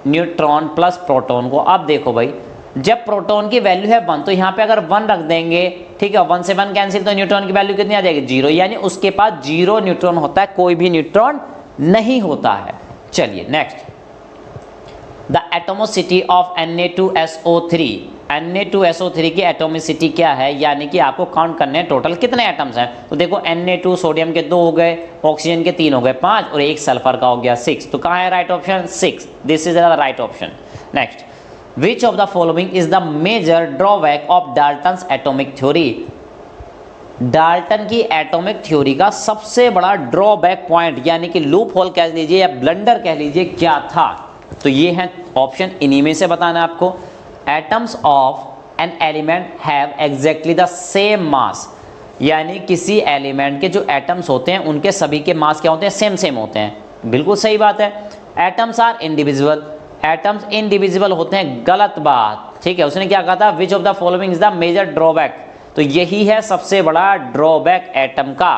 neutron plus proton को। अब देखो भाई जब प्रोटॉन की वैल्यू है 1 तो यहाँ पे अगर 1 रख देंगे, ठीक है, 1 से 1 कैंसिल, तो न्यूट्रॉन की वैल्यू कितनी आ जाएगी 0, यानी उसके पास 0 न्यूट्रॉन होता है, कोई भी न्यूट्रॉन नहीं होता है। चलिए next, the atomicity of Na2SO3, Na2SO3 की एटोमिसिटी क्या है, यानी कि आपको काउंट करने हैं टोटल कितने एटम्स हैं। तो देखो Na2 सोडियम के 2 हो गए, ऑक्सीजन के 3 हो गए 5, और एक सल्फर का हो गया 6। तो कहाँ है right option 6, this is the right option. Next, Which of the following is the major drawback of Dalton's atomic theory? Dalton की एटॉमिक थ्योरी का सबसे बड़ा ड्रॉबैक पॉइंट यानी कि लूप होल कह लीजिए या ब्लंडर कह लीजिए क्या था। तो ये है ऑप्शन, इन्हीं में से बताना है आपको। Atoms of an element have exactly the same mass, यानी किसी एलिमेंट के जो एटम्स होते हैं उनके सभी के मास क्या होते हैं, सेम सेम होते हैं। बिल्कुल सही बात है। Atoms are individual, atoms indivisible होते हैं, गलत बात, ठीक है। उसने क्या कहा था, which of the following is the major drawback, तो यही है सबसे बड़ा ड्रॉबैक एटम का,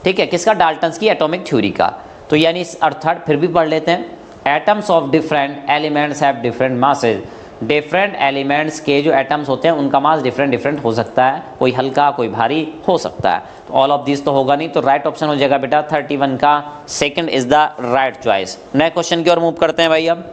ठीक है, किसका, डाल्टन्स की एटॉमिक थ्योरी का। तो यानी अर्थात फिर भी पढ़ लेते हैं, atoms of different elements have different masses, different elements के जो एटम्स होते हैं उनका मास डिफरेंट डिफरेंट हो सकता है, कोई हल्का कोई भारी हो सकता है। तो ऑल ऑफ दिस तो होगा नहीं, तो राइट ऑप्शन हो जाएगा बेटा 31 का second is the right choice. Next question की ओर मूव करते हैं भाई। अब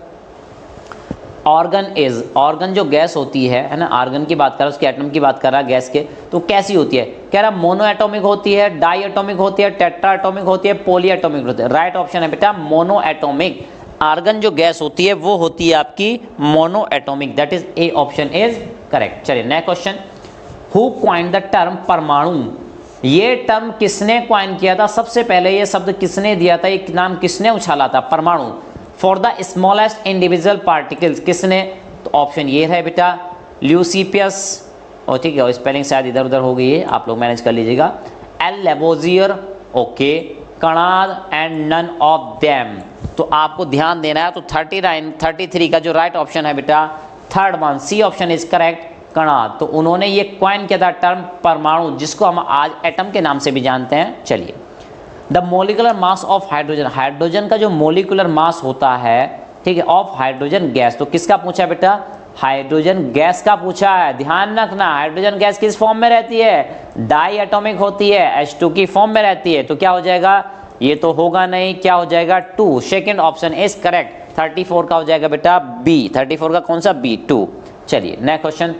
ऑर्गन इज, ऑर्गन जो गैस होती है ना, आर्गन की बात कर रहा है, उसके एटम की बात कर रहा है गैस के, तो कैसी होती है, कह रहा मोनो एटॉमिक होती है, डाई एटॉमिक होती है, टेट्रा एटॉमिक होती है, पॉली एटॉमिक होती है। राइट ऑप्शन है बेटा मोनो एटॉमिक। आर्गन जो गैस होती है वो होती है आपकी mono atomic, that is A option is correct. चलिए next question, who coined the term paramanu, ये टर्म किसने कॉइन किया था, सबसे पहले ये शब्द किसने दिया था, एक नाम किसने उछाला था, परमाणु, for the smallest individual particles, किसने, तो ऑप्शन ये है बेटा ल्यूसीपियस, और ठीक है, स्पेलिंग शायद इधर उधर हो गई है, आप लोग मैनेज कर लीजिएगा, L Lavoisier, okay, Kanad and none of them. तो आपको ध्यान देना है, तो 33 का जो राइट ऑप्शन है बेटा third one, C option is correct, Kanad. तो उन्होंने ये कॉइन किया था टर्म परमाणु, जिसको हम आज एटम के नाम से भी जानते हैं। चलिए, the molecular mass of hydrogen, hydrogen का जो मोलिकुलर मास होता है, ठीक है, ऑफ हाइड्रोजन गैस, तो किसका पूछा बेटा, हाइड्रोजन गैस का पूछा है। ध्यान रखना, हाइड्रोजन गैस किस फॉर्म में रहती है, डाई एटॉमिक होती है, H2 की फॉर्म में रहती है। तो क्या हो जाएगा, ये तो होगा नहीं, क्या हो जाएगा 2, सेकेंड ऑप्शन इज करेक्ट। 34 का हो जाएगा बेटा बी, 34 का कौन सा, बी 2। चलिए नेक्स्ट क्वेश्चन,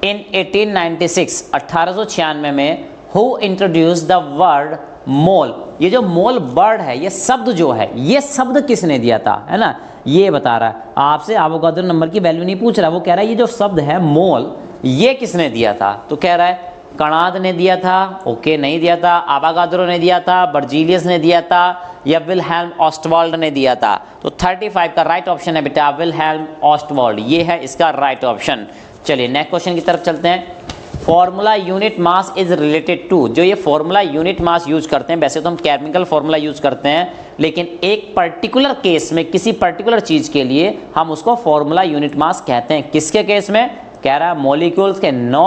इन 1896 1896 में हु इंट्रोड्यूस द वर्ड मोल, ये जो मोल वर्ड है, ये शब्द जो है, ये शब्द किसने दिया था, है ना, ये बता रहा है आपसे। एवोगाड्रो नंबर की वैल्यू नहीं पूछ रहा, वो कह रहा है ये जो शब्द है मोल, ये किसने दिया था, तो कह रहा है कणाद ने दिया था, ओके, नहीं दिया था, एवोगाड्रो ने दिया था, बर्जीलियस ने दिया था, या विल्हेल्म ऑस्टवाल्ड ने दिया था। तो 35 का राइट ऑप्शन है बेटा विल्हेल्म ऑस्टवाल्ड, ये है इसका राइट ऑप्शन। चलिए नेक्स्ट क्वेश्चन की तरफ चलते हैं। Formula unit mass is related to, जो ये फॉर्मूला यूनिट मास यूज करते हैं, वैसे तो हम केमिकल फॉर्मूला यूज करते हैं, लेकिन एक पर्टिकुलर केस में किसी पर्टिकुलर चीज के लिए हम उसको फॉर्मूला यूनिट मास कहते हैं। किसके केस में, कह रहा है मॉलिक्यूल्स के, नो,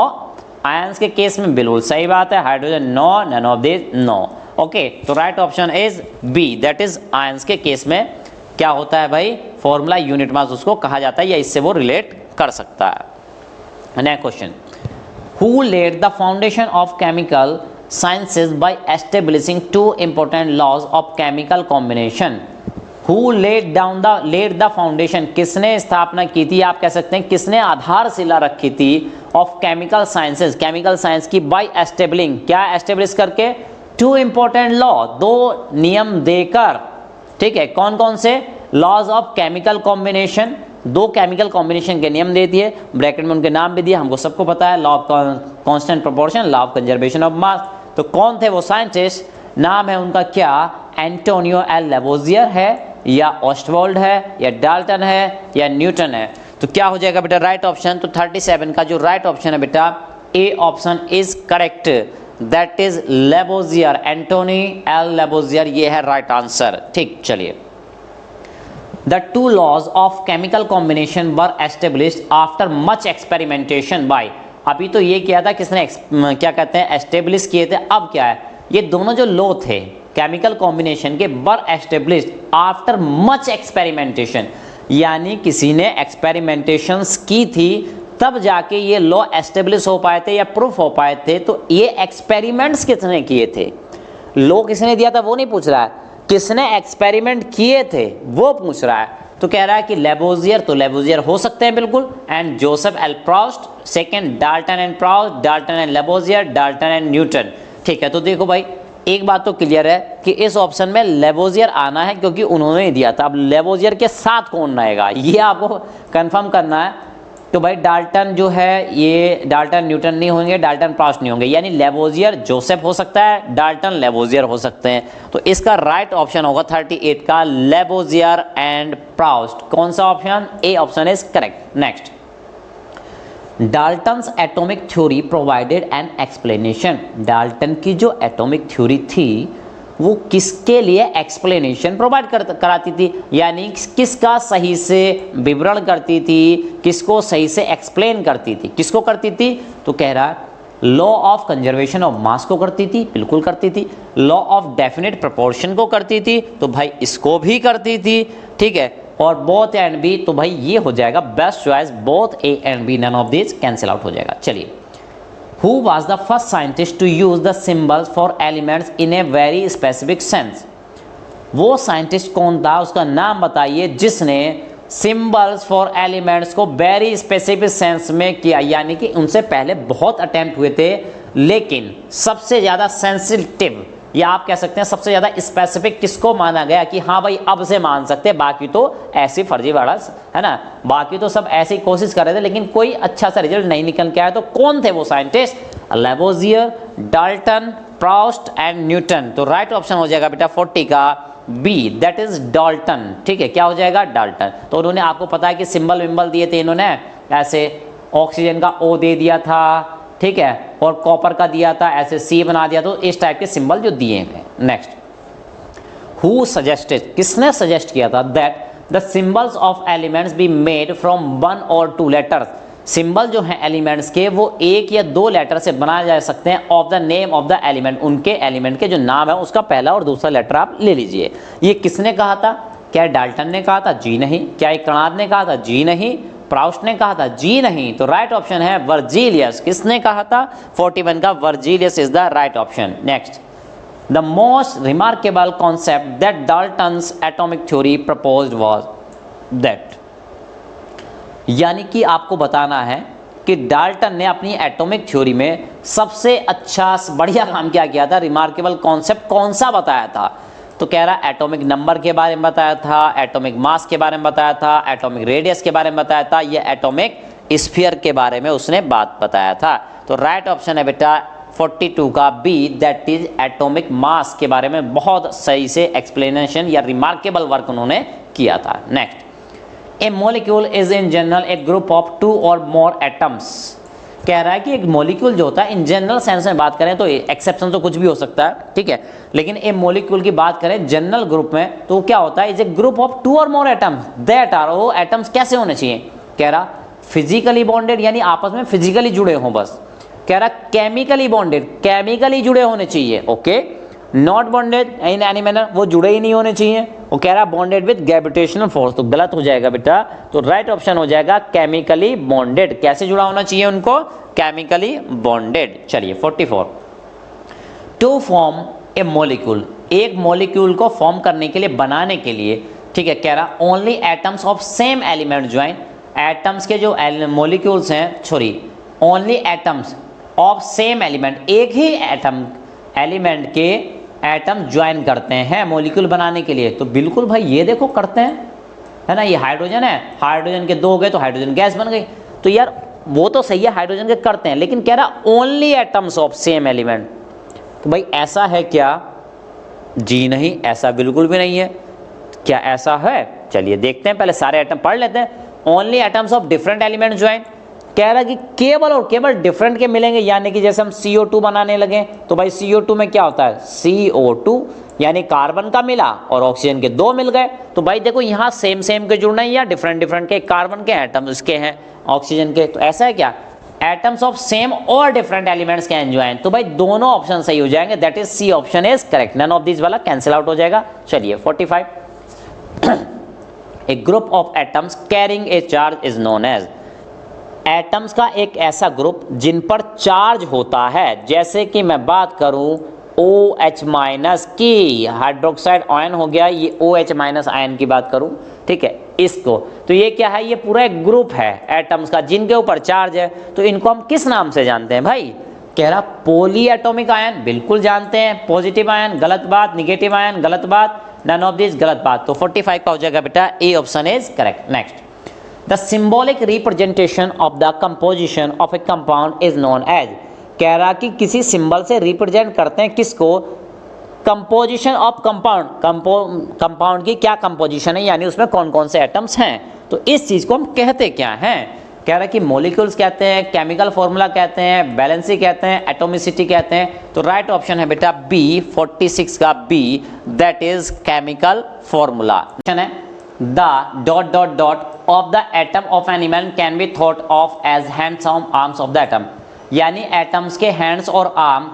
आयंस के केस में बिल्कुल सही बात है, hydrogen no, none of this no, okay. तो right option is B, that is ions के केस में क्या होता है भाई, फॉर्मूला यूनिट मास उसको कहा जाता है, या इससे वो रिलेट कर सकता है। Next question, who laid the foundation of chemical sciences by establishing two important laws of chemical combination, who laid the foundation, किसने स्थापना की थी, आप कह सकते हैं किसने आधारशिला रखी थी, of chemical sciences, chemical science की, by establishing, क्या establish करके, two important law, दो नियम देकर, ठीक है, कौन कौन से, laws of chemical combination, दो केमिकल कॉम्बिनेशन के नियम दे दिए, ब्रैकेट में उनके नाम भी दिए, हमको सबको पता है, law of constant proportion, law of conservation of mass. तो कौन थे वो साइंटिस्ट, नाम है उनका क्या, एंटोनियो एल लेवोजियर है, या ऑस्टवाल्ड है, या डाल्टन है, या न्यूटन है। तो क्या हो जाएगा बेटा राइट ऑप्शन, तो 37 का जो राइट ऑप्शन है बेटा A option is correct, that is Lavoisier, Antoine L Lavoisier, ये है राइट आंसर, ठीक। चलिए, The two laws of chemical combination were established after much experimentation by, अभी तो ये किया था किसने, क्या कहते हैं, एस्टेब्लिश किए थे, अब क्या है, ये दोनों जो लॉ थे केमिकल कॉम्बिनेशन के वर एस्टेब्लिश्ड आफ्टर मच एक्सपेरिमेंटेशन, यानी किसी ने एक्सपेरिमेंटेशंस की थी तब जाके ये लॉ एस्टेब्लिश हो पाए थे या प्रूफ हो पाए थे। तो ये एक्सपेरिमेंट्स किसने किए थे, लॉ किसने दिया था वो नहीं पूछ रहा है, किसने एक्सपेरिमेंट किए थे वो पूछ रहा है। तो कह रहा है कि लेबोजियर, तो लेबोजियर हो सकते हैं बिल्कुल, and Joseph L Proust, second Dalton and Proust, Dalton and Lavoisier, Dalton and Newton. ठीक है, तो देखो भाई एक बात तो क्लियर है कि इस ऑप्शन में लेबोजियर आना है क्योंकि उन्होंने ही दिया था। अब लेबोजियर के साथ कौन रहेगा ये आपको कंफर्म करना है। तो भाई डाल्टन जो है ये डाल्टन न्यूटन नहीं होंगे, डाल्टन प्रॉस्ट नहीं होंगे, यानी लेबोजियर जोसेफ हो सकता है, डाल्टन लेबोजियर हो सकते हैं। तो इसका राइट ऑप्शन होगा 38 का लेबोजियर एंड प्रॉस्ट। कौन सा option, A option is correct. Next, Dalton's atomic theory provided an explanation. Dalton की जो एटॉमिक थ्योरी थी वो किसके लिए एक्सप्लेनेशन प्रोवाइड कराती थी, यानी किसका सही से विवरण करती थी, किसको सही से एक्सप्लेन करती थी, किसको करती थी। तो कह रहा है law of conservation of mass को करती थी, बिल्कुल करती थी। लॉ ऑफ डेफिनेट प्रोपोर्शन को करती थी, तो भाई इसको भी करती थी। ठीक है, और बोथ एंड बी, तो भाई ये हो जाएगा best choice, both A and B, none of this cancel out हो जाएगा। चलिए, Who was the first scientist to use the symbols for elements in a very specific sense? वो साइंटिस्ट कौन था, उसका नाम बताइए जिसने सिंबल्स फॉर एलिमेंट्स को वेरी स्पेसिफिक सेंस में किया, यानी कि उनसे पहले बहुत अटेम्प्ट हुए थे लेकिन सबसे ज़्यादा सेंसिटिव या आप कह सकते हैं सबसे ज़्यादा स्पेसिफिक किसको माना गया कि हाँ भाई अब से मान सकते हैं, बाकी तो ऐसी फर्जीवाड़ा है ना, बाकी तो सब ऐसी कोशिश कर रहे थे लेकिन कोई अच्छा सा रिजल्ट नहीं निकल के आया। तो कौन थे वो scientist, Lavoisier, Dalton, Proust and Newton. तो राइट ऑप्शन हो जाएगा बेटा 40 का बी, दैट इज डाल्टन। ठीक है, क्या हो जाएगा, डाल्टन। तो उन्होंने आपको पता है कि सिंबल विम्बल दिए थे इन्होंने, ऐसे ऑक्सीजन का ओ दे दिया था, ठीक है, और कॉपर का दिया था, ऐसे सी बना दिया, तो इस टाइप के सिंबल जो दिए हैं। नेक्स्ट, हु सजेस्टेड, किसने सजेस्ट किया था that the symbols of elements be made from 1 और 2 लेटर्स। सिंबल जो हैं एलिमेंट्स के वो 1 या 2 लेटर से बनाए जा सकते हैं, of the name of the element, उनके एलिमेंट के जो नाम है उसका पहला और दूसरा लेटर आप ले लीजिए। ये किसने कहा था, क्या डाल्टन ने कहा था, जी नहीं। क्या कणाद ने कहा था, जी नहीं। प्राउस्ट ने कहा था, जी नहीं। तो राइट ऑप्शन है वर्जीलियस। किसने कहा था, 41 का Berzelius is the right option. Next, the most remarkable concept that Dalton's atomic theory proposed was that, यानी कि आपको बताना है कि डाल्टन ने अपनी एटॉमिक थ्योरी में सबसे अच्छा बढ़िया काम क्या किया था, रिमार्केबल कॉन्सेप्ट कौन सा बताया था। तो कह रहा एटॉमिक नंबर के बारे में बताया था, एटॉमिक मास के बारे में बताया था, एटॉमिक रेडियस के बारे में बताया था, या एटॉमिक स्फीयर के बारे में उसने बात बताया था। तो राइट ऑप्शन है बेटा 42 का B, that is atomic mass के बारे में बहुत सही से एक्सप्लेनेशन या रिमार्केबल वर्क उन्होंने किया था। Next, A molecule is in general A group of 2 और मोर एटम्स। कह रहा है कि एक मॉलिक्यूल जो होता है इन जनरल सेंस में बात करें तो एक्सेप्शन तो कुछ भी हो सकता है, ठीक है, लेकिन ए मॉलिक्यूल की बात करें जनरल ग्रुप में तो क्या होता है, इज ए ग्रुप ऑफ 2 और मोर एटम्स दैट आर, वो एटम्स कैसे होने चाहिए, कह रहा फिजिकली बॉन्डेड, यानी आपस में फिजिकली जुड़े हों बस। कह रहा केमिकली बॉन्डेड, केमिकली जुड़े होने चाहिए, okay, not bonded in any manner, वो जुड़े ही नहीं होने चाहिए। वो कह रहा बॉन्डेड विद ग्रेविटेशनल फोर्स, तो गलत हो जाएगा बेटा। तो राइट ऑप्शन हो जाएगा केमिकली बॉन्डेड। कैसे जुड़ा होना चाहिए उनको, केमिकली बॉन्डेड। चलिए 44, टू फॉर्म ए मॉलिक्यूल, एक मॉलिक्यूल को फॉर्म करने के लिए, बनाने के लिए, ठीक है, कह रहा only atoms of same element join, atoms के जो मॉलिक्यूल्स हैं, sorry only atoms of same element, एक ही एटम एलिमेंट के एटम ज्वाइन करते हैं मॉलिक्यूल बनाने के लिए। तो बिल्कुल भाई ये देखो करते हैं, है ना, ये हाइड्रोजन है, हाइड्रोजन के 2 हो गए तो हाइड्रोजन गैस बन गई। तो यार वो तो सही है, हाइड्रोजन के करते हैं, लेकिन कह रहा only atoms of same element. तो भाई ऐसा है क्या, जी नहीं, ऐसा बिल्कुल भी नहीं है। क्या ऐसा है, चलिए देखते हैं, पहले सारे एटम पढ़ लेते हैं। Only atoms of different element join, कह रहा कि केवल और केवल डिफरेंट के मिलेंगे, यानी कि जैसे हम CO2 बनाने लगे तो भाई CO2 में क्या होता है, CO2 यानी कार्बन का मिला और ऑक्सीजन के 2 मिल गए। तो भाई देखो यहाँ सेम सेम के जुड़ना है या डिफरेंट डिफरेंट के, कार्बन के एटम्स इसके हैं, ऑक्सीजन के, तो ऐसा है क्या, एटम्स ऑफ सेम और डिफरेंट एलिमेंट्स कैन ज्वाइन। तो भाई दोनों ऑप्शन सही हो जाएंगे, that is C option is correct, none of this वाला कैंसिल आउट हो जाएगा। चलिए 45, a group of atoms carrying a charge is known as. Atoms का एक ऐसा ग्रुप जिन पर चार्ज होता है, जैसे कि मैं बात करूं OH माइनस की, हाइड्रोक्साइड आयन हो गया, ये OH माइनस आयन की बात करूं, ठीक है इसको, तो ये क्या है, ये पूरा एक ग्रुप है एटम्स का जिनके ऊपर चार्ज है। तो इनको हम किस नाम से जानते हैं भाई? कह रहा पॉली एटॉमिक आयन, बिल्कुल जानते हैं। पॉजिटिव आयन गलत बात, निगेटिव आयन गलत बात, नन ऑफ दिस गलत बात। तो 45 का हो जाएगा बेटा A option is correct. Next, the symbolic representation of the composition of a compound is known as. कह रहा कि किसी सिंबल से रिप्रेजेंट करते हैं किसको? कंपोजिशन ऑफ कंपाउंड, कंपाउंड की क्या कंपोजिशन है, यानी उसमें कौन कौन से एटम्स हैं। तो इस चीज को हम कहते क्या हैं? कह रहा कि मॉलिक्यूल्स कहते हैं, केमिकल फॉर्मूला कहते हैं, बैलेंसी कहते हैं, एटोमिसिटी कहते हैं। तो राइट ऑप्शन है बेटा बी, 46 का B, that is chemical formula. Question है the dot dot dot of the atom of an element can be thought of as hands of arms of the atom. यानी atoms के hands और arm,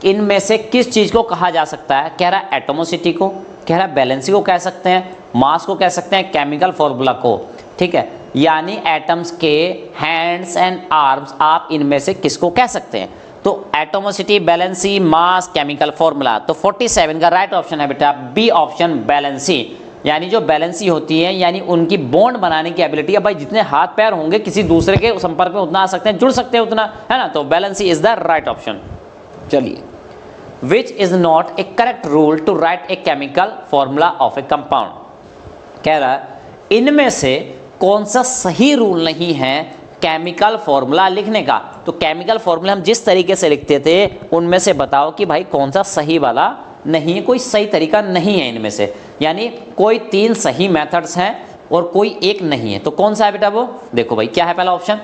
इनमें से किस चीज को कहा जा सकता है? कह रहा है एटोमोसिटी को, कह रहा है बैलेंसी को कह सकते हैं, मास को कह सकते हैं, केमिकल फॉर्मूला को, ठीक है। यानी एटम्स के हैंड्स एंड आर्म्स, आप इनमें से किसको कह सकते हैं? तो एटोमोसिटी, बैलेंसी, मास, केमिकल फॉर्मूला। तो 47 का राइट ऑप्शन है बेटा बी ऑप्शन बैलेंसी। यानी जो बैलेंसी होती है, यानी उनकी बॉन्ड बनाने की एबिलिटी है। भाई जितने हाथ पैर होंगे किसी दूसरे के संपर्क में उतना आ सकते हैं, जुड़ सकते हैं उतना, है ना। तो valency is the right option. चलिए, which is not a correct rule to write a chemical formula of a compound. कह रहा है इनमें से कौन सा सही रूल नहीं है केमिकल फॉर्मूला लिखने का। तो केमिकल फॉर्मूला हम जिस तरीके से लिखते थे उनमें से बताओ कि भाई कौन सा सही वाला नहीं है, कोई सही तरीका नहीं है इनमें से। यानी कोई 3 सही मेथड्स हैं और कोई एक नहीं है। तो कौन सा है बेटा वो? देखो भाई क्या है पहला ऑप्शन,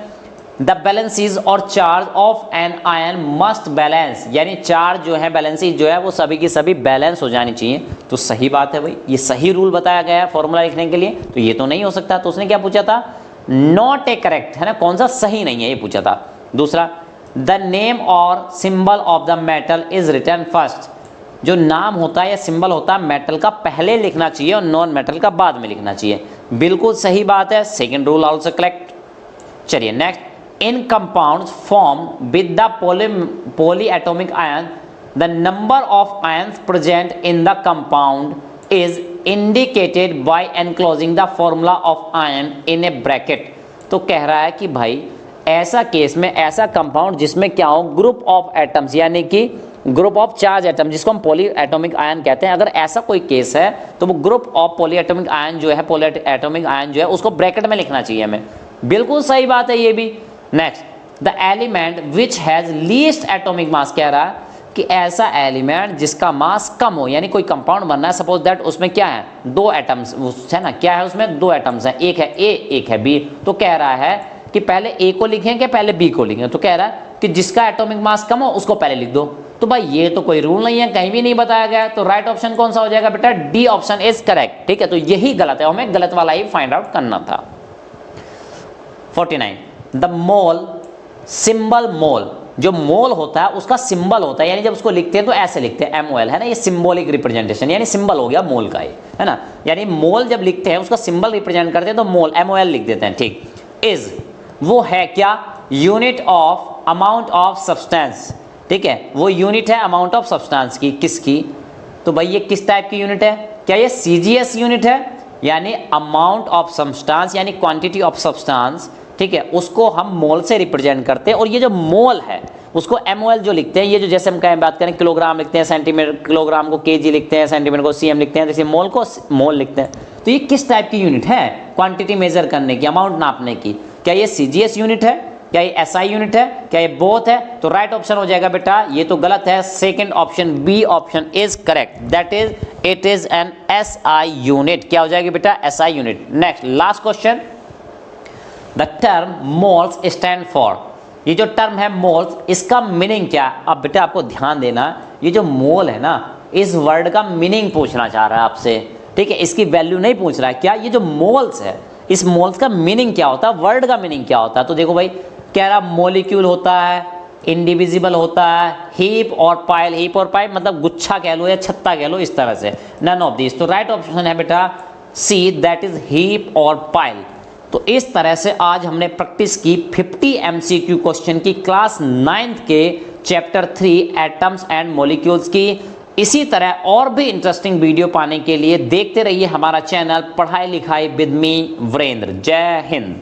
द बैलेंसीज और charge of an ion must balance. यानी चार्ज जो है, बैलेंसी जो है, वो सभी की सभी बैलेंस हो जानी चाहिए। तो सही बात है भाई, ये सही रूल बताया गया है फॉर्मूला लिखने के लिए। तो ये तो नहीं हो सकता। तो उसने क्या पूछा था? नॉट ए करेक्ट, है ना, कौन सा सही नहीं है ये पूछा था। दूसरा, द नेम और symbol of the metal is written first. जो नाम होता है या सिंबल होता है मेटल का पहले लिखना चाहिए और नॉन मेटल का बाद में लिखना चाहिए। बिल्कुल सही बात है, सेकेंड रूल ऑल्सो करेक्ट। चलिए next, in compounds formed with the polyatomic ion, the number of ions present in the compound is indicated by enclosing the formula of ion in a bracket। तो कह रहा है कि भाई ऐसा case में, ऐसा कंपाउंड जिसमें क्या हो, ग्रुप ऑफ एटम्स, यानी कि ग्रुप ऑफ चार्ज एटम, जिसको हम पॉली एटॉमिक आयन कहते हैं, अगर ऐसा कोई केस है तो वो group of poly atomic ion जो है, पॉली एटॉमिक आयन जो है, उसको ब्रैकेट में लिखना चाहिए हमें। बिल्कुल सही बात है ये भी। Next, the element which has least atomic mass. कह रहा है कि ऐसा एलिमेंट जिसका मास कम हो, यानी कोई कंपाउंड बनना है, सपोज दैट उसमें क्या है, 2 एटम्स है ना, क्या है उसमें 2 एटम्स हैं, एक है ए एक है बी। तो कह रहा है कि पहले ए को लिखें कि पहले बी को लिखें। तो कह रहा है कि जिसका एटॉमिक मास कम हो उसको पहले लिख दो। तो भाई ये तो कोई रूल नहीं है, कहीं भी नहीं बताया गया। तो राइट ऑप्शन कौन सा हो जाएगा बेटा? डी ऑप्शन इज करेक्ट, ठीक है। तो यही गलत है, हमें गलत वाला ही फाइंड आउट करना था। 49, द मोल सिंबल, मोल जो मोल होता है उसका सिंबल होता है, यानी जब उसको लिखते हैं तो ऐसे लिखते हैं MOL, है ना। ये सिंबॉलिक रिप्रेजेंटेशन, यानी सिंबल हो गया मोल का, ये है ना। यानी मोल जब लिखते हैं उसका सिंबल रिप्रेजेंट करते हैं तो मोल MOL लिख देते हैं, ठीक। इज वो है क्या? Unit of amount of substance, ठीक है। वो यूनिट है अमाउंट ऑफ सब्सटेंस की, किसकी? तो भाई ये किस टाइप की यूनिट है? क्या ये CGS यूनिट है? यानी अमाउंट ऑफ सब्सटेंस, यानी क्वांटिटी ऑफ सब्सटेंस, ठीक है, उसको हम मोल से रिप्रेजेंट करते हैं। और ये जो मोल है उसको MOL जो लिखते हैं, ये जो जैसे हम कहें बात करें किलोग्राम लिखते हैं, सेंटीमीटर, किलोग्राम को KG लिखते हैं, सेंटीमीटर को CM लिखते हैं, जैसे मोल को मोल लिखते हैं। तो ये किस टाइप की यूनिट है? क्वांटिटी मेजर करने की, अमाउंट नापने की। क्या ये CGS यूनिट है? क्या ये SI यूनिट है? क्या ये बोथ है? तो राइट ऑप्शन हो जाएगा बेटा, ये तो गलत है, second option B option is correct, that is it is an SI unit. क्या हो जाएगी बेटा? SI unit. Next last question, the term moles stand for. ये जो टर्म है मोल्स, इसका मीनिंग क्या है? अब बेटा आपको ध्यान देना, ये जो मोल है ना, इस वर्ड का मीनिंग पूछना चाह रहा है आपसे, ठीक है। इसकी वैल्यू नहीं पूछ रहा है। क्या ये जो मोल्स है, इस मोल्स का मीनिंग क्या होता है, वर्ड का मीनिंग क्या होता है? तो देखो भाई, कह रहा मॉलिक्यूल होता है, इंडिविजिबल होता है, हीप और पाइल। हीप और पाइल मतलब गुच्छा कह लो या छत्ता कह लो, इस तरह से, नन ऑफ दिस। तो राइट ऑप्शन है बेटा सी दैट इज हीप और पाइल। तो इस तरह से आज हमने प्रैक्टिस की 50 एमसीक्यू क्वेश्चन की क्लास 9th के चैप्टर 3 एटम्स एंड मॉलिक्यूल्स की। इसी तरह और भी इंटरेस्टिंग वीडियो पाने के लिए देखते रहिए हमारा चैनल पढ़ाई लिखाई विद मी वीरेंद्र। जय हिंद।